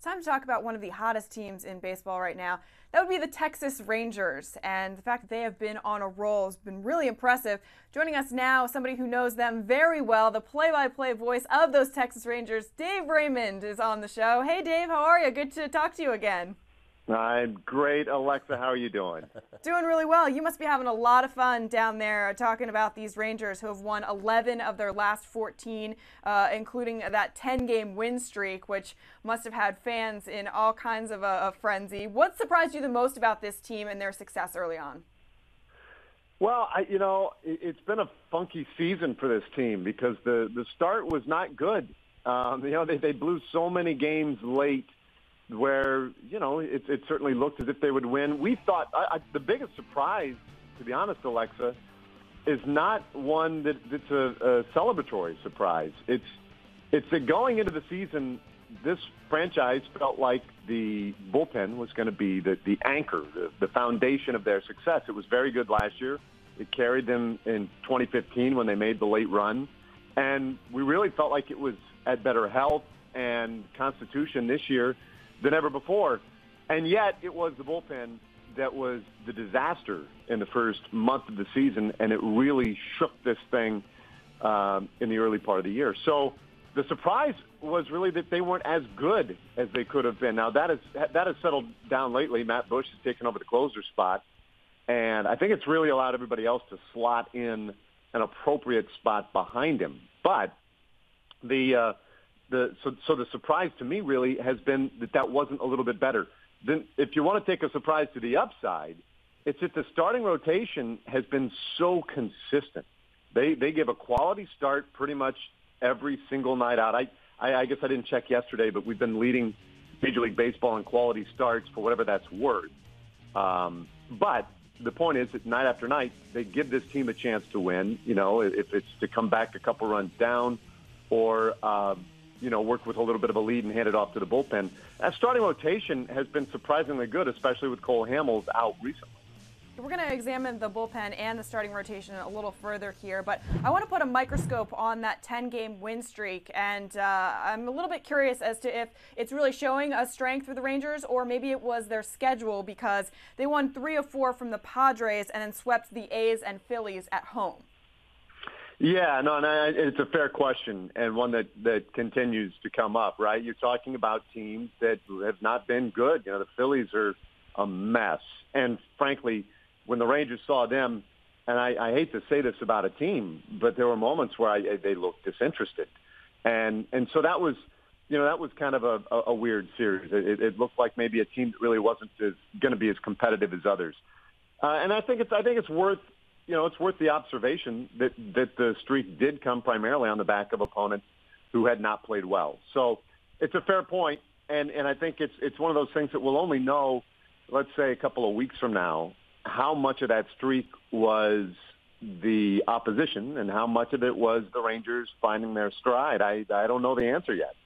Time to talk about one of the hottest teams in baseball right now. That would be the Texas Rangers, and the fact that they have been on a roll has been really impressive. Joining us now, somebody who knows them very well, the play-by-play voice of those Texas Rangers, Dave Raymond, is on the show. Hey, Dave, how are you? Good to talk to you again. I'm great, Alexa. How are you doing? Doing really well. You must be having a lot of fun down there talking about these Rangers who have won 11 of their last 14, including that 10-game win streak, which must have had fans in all kinds of a frenzy. What surprised you the most about this team and their success early on? Well, it's been a funky season for this team because the start was not good. They blew so many games late where, it certainly looked as if they would win. We thought the biggest surprise, to be honest, Alexa, is not one that's a celebratory surprise. It's that going into the season, this franchise felt like the bullpen was going to be the anchor, the foundation of their success. It was very good last year. It carried them in 2015 when they made the late run. And we really felt like it was at better health and constitution this year than ever before. And yet it was the bullpen that was the disaster in the first month of the season, and it really shook this thing in the early part of the year. So the surprise was really that they weren't as good as they could have been. Now, that has settled down lately. Matt Bush has taken over the closer spot, and I think it's really allowed everybody else to slot in an appropriate spot behind him. But the surprise to me really has been that wasn't a little bit better. Then if you want to take a surprise to the upside, it's that the starting rotation has been so consistent. They give a quality start pretty much every single night out. I guess I didn't check yesterday, but we've been leading Major League Baseball in quality starts for whatever that's worth. But the point is that night after night, they give this team a chance to win, if it's to come back a couple runs down or work with a little bit of a lead and hand it off to the bullpen. That starting rotation has been surprisingly good, especially with Cole Hamels out recently. We're going to examine the bullpen and the starting rotation a little further here, but I want to put a microscope on that 10-game win streak, and I'm a little bit curious as to if it's really showing a strength for the Rangers, or maybe it was their schedule, because they won 3 of 4 from the Padres and then swept the A's and Phillies at home. Yeah, no, it's a fair question, and one that continues to come up, right? You're talking about teams that have not been good. The Phillies are a mess. And frankly, when the Rangers saw them, and I hate to say this about a team, but there were moments where they looked disinterested. And so that was kind of a weird series. It looked like maybe a team that really wasn't going to be as competitive as others. And I think it's worth it's worth the observation that the streak did come primarily on the back of opponents who had not played well. So it's a fair point, and I think it's one of those things that we'll only know, let's say, a couple of weeks from now, how much of that streak was the opposition and how much of it was the Rangers finding their stride. I don't know the answer yet.